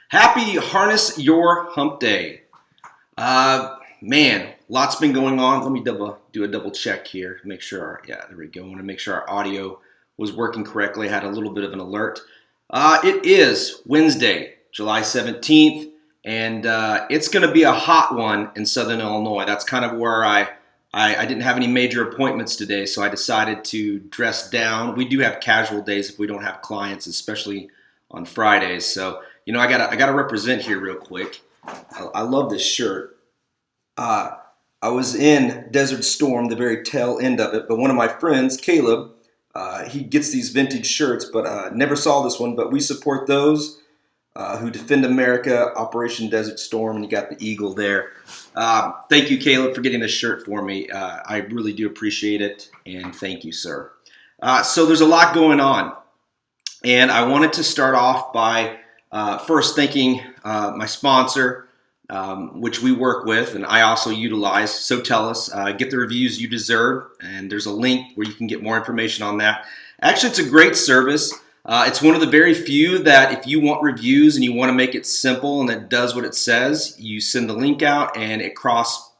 Happy Harness Your Hump Day. Man, lots been going on. Let me do a double check here. Make sure, there we go. I want to make sure our audio was working correctly. I had a little bit of an alert. It is Wednesday, July 17th, and it's going to be a hot one in Southern Illinois. That's kind of where I didn't have any major appointments today, so I decided to dress down. We do have casual days if we don't have clients, especially on Fridays. So, I gotta represent here real quick. I love this shirt. I was in Desert Storm, the very tail end of it, but one of my friends, Caleb, he gets these vintage shirts, but never saw this one, but we support those who defend America, Operation Desert Storm, and you got the eagle there. Thank you, Caleb, for getting this shirt for me. I really do appreciate it, and thank you, sir. So there's a lot going on, and I wanted to start off by first thanking my sponsor, which we work with and I also utilize. So tell us, get the reviews you deserve, and there's a link where you can get more information on that. Actually, it's a great service. It's one of the very few that if you want reviews and you want to make it simple and it does what it says, you send the link out and it posts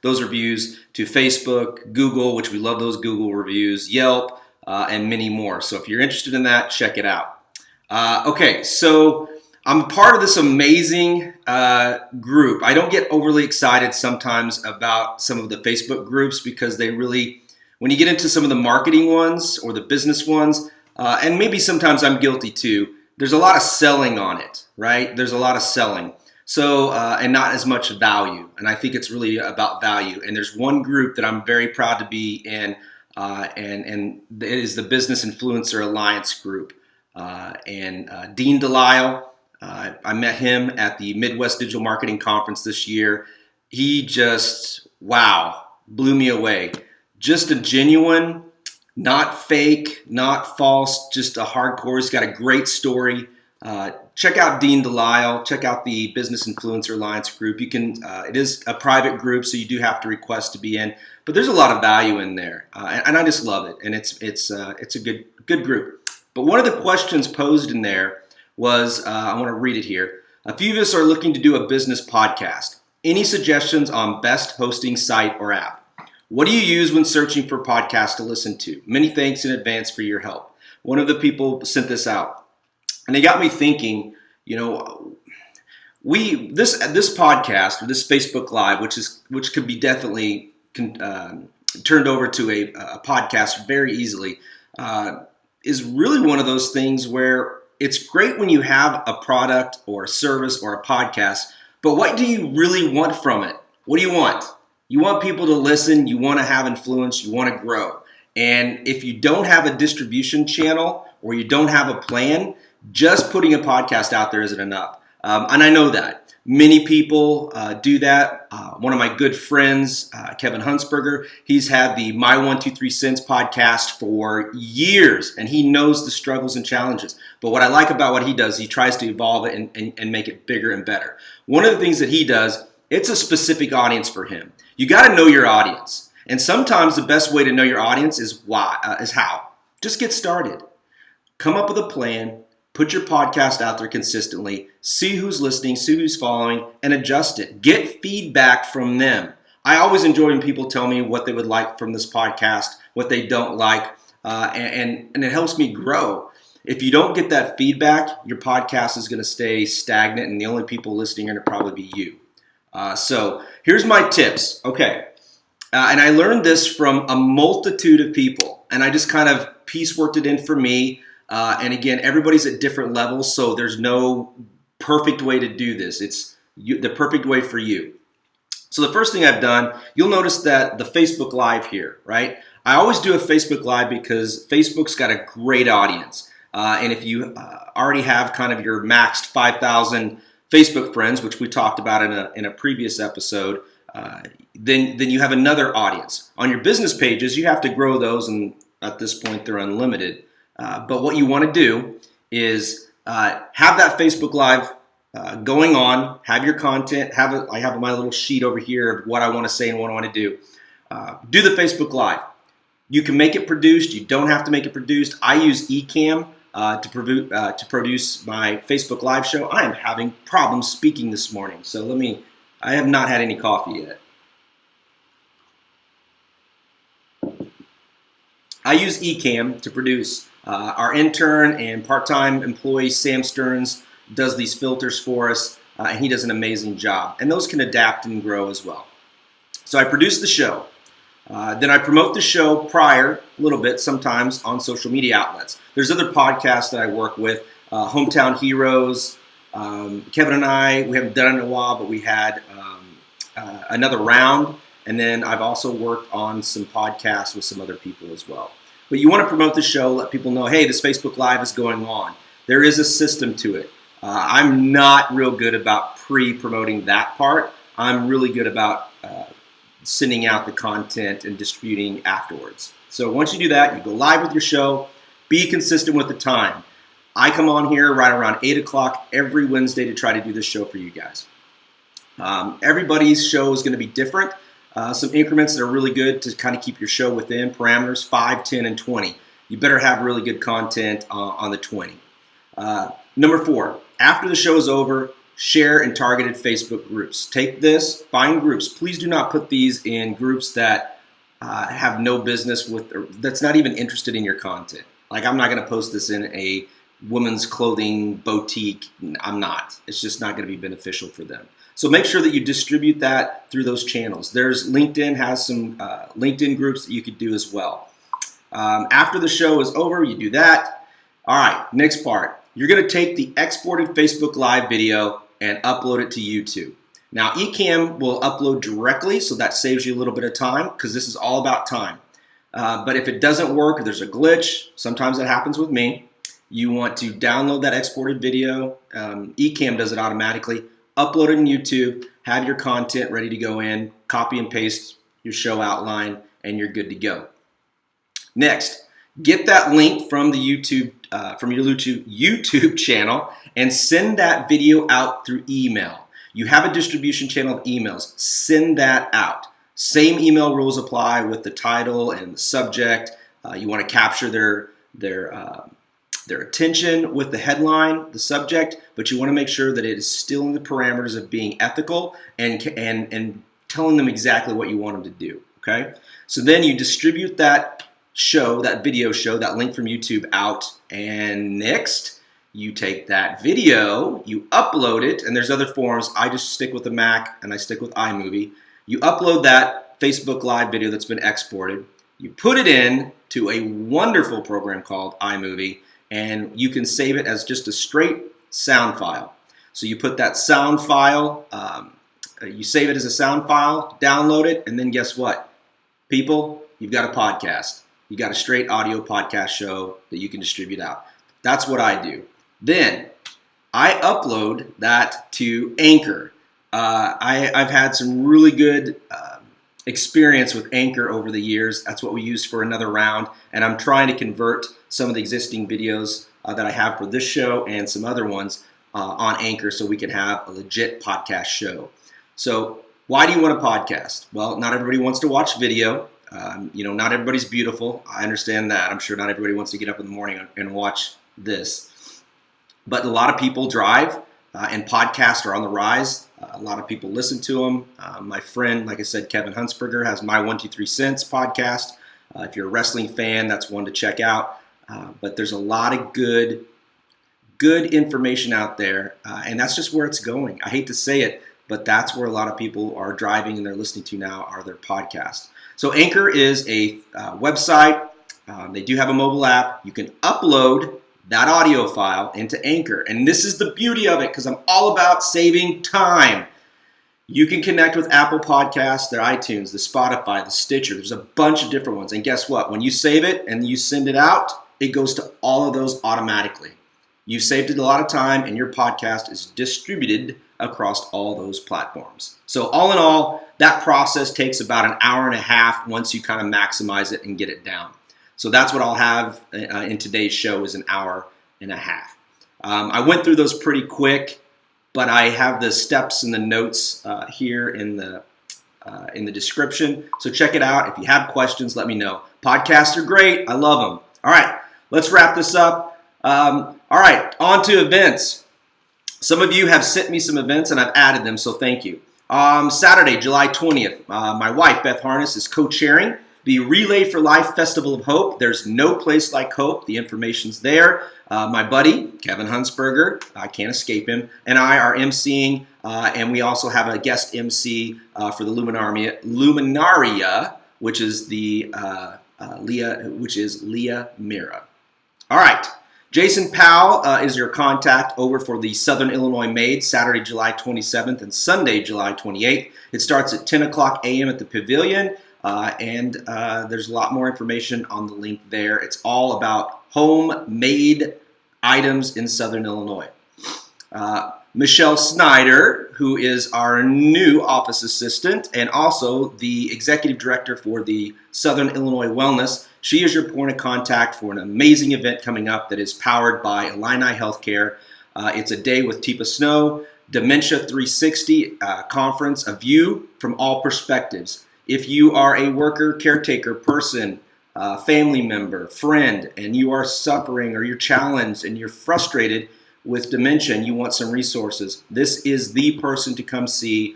those reviews to Facebook, Google, which we love those Google reviews, Yelp, and many more. So if you're interested in that, check it out. Okay, so I'm part of this amazing group. I don't get overly excited sometimes about some of the Facebook groups because they really, when you get into some of the marketing ones or the business ones, and maybe sometimes I'm guilty too, there's a lot of selling on it, right? There's a lot of selling. So, and not as much value. And I think it's really about value. And there's one group that I'm very proud to be in, and it is the Business Influencer Alliance group. Dean Delisle, I met him at the Midwest Digital Marketing Conference this year. He just, blew me away. Just a genuine, not fake, not false, just a hardcore. He's got a great story. Check out Dean Delisle. Check out the Business Influencer Alliance group. You can. It is a private group, so you do have to request to be in. But there's a lot of value in there, and I just love it. And it's a good group. But one of the questions posed in there was, I want to read it here. A few of us are looking to do a business podcast. Any suggestions on best hosting site or app? What do you use when searching for podcasts to listen to? Many thanks in advance for your help. One of the people sent this out, and it got me thinking. This podcast or this Facebook Live, which could be definitely turned over to a podcast very easily. Is really one of those things where it's great when you have a product or a service or a podcast, but what do you really want from it? What do you want? You want people to listen, you want to have influence, you want to grow. And if you don't have a distribution channel or you don't have a plan, just putting a podcast out there isn't enough. And I know that. Many people do that. One of my good friends, Kevin Huntsberger, he's had the My 123 Cents podcast for years, and he knows the struggles and challenges. But what I like about what he does, he tries to evolve it and make it bigger and better. One of the things that he does, it's a specific audience for him. You got to know your audience. And sometimes the best way to know your audience is how. Just get started. Come up with a plan. Put your podcast out there consistently, see who's listening, see who's following, and adjust it. Get feedback from them. I always enjoy when people tell me what they would like from this podcast, what they don't like, and it helps me grow. If you don't get that feedback, your podcast is going to stay stagnant, and the only people listening are going to probably be you. So here's my tips. Okay. And I learned this from a multitude of people, and I just kind of pieceworked it in for me. And again, everybody's at different levels, so there's no perfect way to do this. It's the perfect way for you. So the first thing I've done, you'll notice that the Facebook Live here, right? I always do a Facebook Live because Facebook's got a great audience. And if you already have kind of your maxed 5,000 Facebook friends, which we talked about in a previous episode, then you have another audience. On your business pages, you have to grow those, and at this point, they're unlimited. But what you want to do is have that Facebook Live going on, have your content, I have my little sheet over here of what I want to say and what I want to do. Do the Facebook Live. You can make it produced. You don't have to make it produced. I use Ecamm. to produce my Facebook Live show. I am having problems speaking this morning, so I have not had any coffee yet. I use Ecamm to produce. Our intern and part-time employee, Sam Stearns, does these filters for us, and he does an amazing job. And those can adapt and grow as well. So I produce the show. Then I promote the show prior, a little bit, sometimes on social media outlets. There's other podcasts that I work with, Hometown Heroes. Kevin and I, we haven't done it in a while, but we had another round. And then I've also worked on some podcasts with some other people as well. But you want to promote the show, let people know, hey, this Facebook Live is going on. There is a system to it. I'm not real good about pre-promoting that part. I'm really good about sending out the content and distributing afterwards. So once you do that, you go live with your show. Be consistent with the time. I come on here right around 8 o'clock every Wednesday to try to do this show for you guys. Everybody's show is going to be different. Some increments that are really good to kind of keep your show within parameters, 5, 10, and 20. You better have really good content on the 20. Number 4, after the show is over, share in targeted Facebook groups. Take this, find groups. Please do not put these in groups that have no business with, or that's not even interested in your content. Like, I'm not going to post this in a women's clothing boutique. I'm not. It's just not going to be beneficial for them. So make sure that you distribute that through those channels. There's LinkedIn has some LinkedIn groups that you could do as well. After the show is over, you do that. All right, next part. You're going to take the exported Facebook Live video and upload it to YouTube. Now, Ecamm will upload directly, so that saves you a little bit of time because this is all about time. But if it doesn't work or there's a glitch, sometimes that happens with me, you want to download that exported video. Ecamm does it automatically. Upload it on YouTube, have your content ready to go in, copy and paste your show outline, and you're good to go. Next, get that link from the YouTube, from your YouTube channel, and send that video out through email. You have a distribution channel of emails. Send that out. Same email rules apply with the title and the subject. You want to capture their attention with the headline, the subject, but you want to make sure that it is still in the parameters of being ethical and telling them exactly what you want them to do, okay? So then you distribute that show, that video show, that link from YouTube out, and next you take that video, you upload it, and there's other forms. I just stick with the Mac and I stick with iMovie. You upload that Facebook Live video that's been exported. You put it in to a wonderful program called iMovie, and you can save it as just a straight sound file. So you put that sound file, you save it as a sound file, download it, and then guess what? People, you've got a podcast. You got a straight audio podcast show that you can distribute out. That's what I do. Then I upload that to Anchor. I've had some really good experience with Anchor over the years. That's what we use for another round, and I'm trying to convert some of the existing videos that I have for this show and some other ones on Anchor so we can have a legit podcast show. So why do you want a podcast? Well, not everybody wants to watch video. Not everybody's beautiful. I understand that. I'm sure not everybody wants to get up in the morning and watch this. But a lot of people drive, and podcasts are on the rise. A lot of people listen to them. My friend, like I said, Kevin Huntsberger has My 123 Cents podcast. If you're a wrestling fan, that's one to check out. But there's a lot of good information out there, and that's just where it's going. I hate to say it, but that's where a lot of people are driving and they're listening to now are their podcasts. So Anchor is a website. They do have a mobile app. You can upload that audio file into Anchor. And this is the beauty of it because I'm all about saving time. You can connect with Apple Podcasts, their iTunes, the Spotify, the Stitcher. There's a bunch of different ones. And guess what? When you save it and you send it out, it goes to all of those automatically. You've saved it a lot of time and your podcast is distributed across all those platforms. So all in all, that process takes about an hour and a half once you kind of maximize it and get it down. So that's what I'll have in today's show is an hour and a half. I went through those pretty quick, but I have the steps and the notes here in the description. So check it out. If you have questions, let me know. Podcasts are great. I love them. All right, let's wrap this up. All right, on to events. Some of you have sent me some events and I've added them, so thank you. Saturday, July 20th, my wife, Beth Harness, is co-chairing the Relay for Life Festival of Hope. There's no place like hope. The information's there. My buddy, Kevin Hunsberger, I can't escape him, and I are emceeing, and we also have a guest MC for the Luminaria, which is Leah Mira. All right. Jason Powell is your contact over for the Southern Illinois Made, Saturday, July 27th and Sunday, July 28th. It starts at 10 o'clock a.m. at the Pavilion, and there's a lot more information on the link there. It's all about homemade items in Southern Illinois. Michelle Snyder, who is our new office assistant and also the executive director for the Southern Illinois Wellness. She is your point of contact for an amazing event coming up that is powered by Illini Healthcare. It's a day with Teepa Snow, Dementia 360 conference, a view from all perspectives. If you are a worker, caretaker, person, family member, friend, and you are suffering or you're challenged and you're frustrated with dementia and you want some resources, this is the person to come see.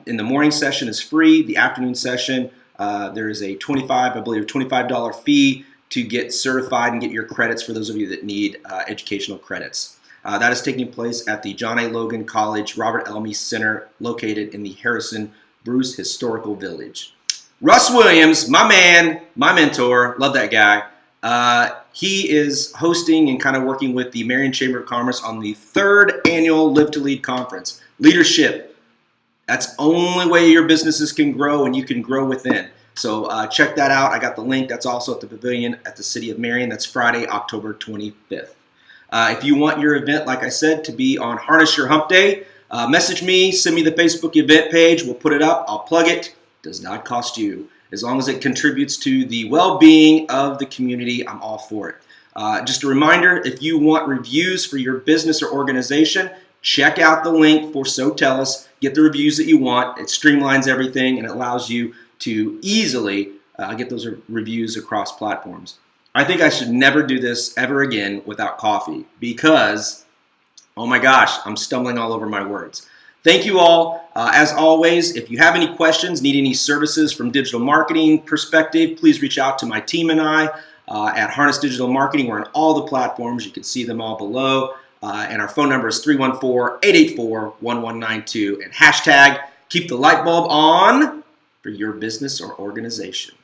In the morning session is free. The afternoon session, there is a $25 fee to get certified and get your credits for those of you that need educational credits. That is taking place at the John A. Logan College Robert Elmy Center located in the Harrison Bruce Historical Village. Russ Williams, my man, my mentor, love that guy. He is hosting and kind of working with the Marion Chamber of Commerce on the 3rd annual Live to Lead conference. Leadership. That's the only way your businesses can grow and you can grow within. So check that out. I got the link. That's also at the Pavilion at the City of Marion. That's Friday, October 25th. If you want your event, like I said, to be on Harness Your Hump Day, message me, send me the Facebook event page. We'll put it up. I'll plug it. Does not cost you. As long as it contributes to the well-being of the community, I'm all for it. Just a reminder, if you want reviews for your business or organization, check out the link for So Tell Us. Get the reviews that you want. It streamlines everything and it allows you to easily get those reviews across platforms. I think I should never do this ever again without coffee because, oh my gosh, I'm stumbling all over my words. Thank you all. As always, if you have any questions, need any services from digital marketing perspective, please reach out to my team and I at Harness Digital Marketing. We're on all the platforms. You can see them all below. And our phone number is 314-884-1192. And hashtag keep the light bulb on for your business or organization.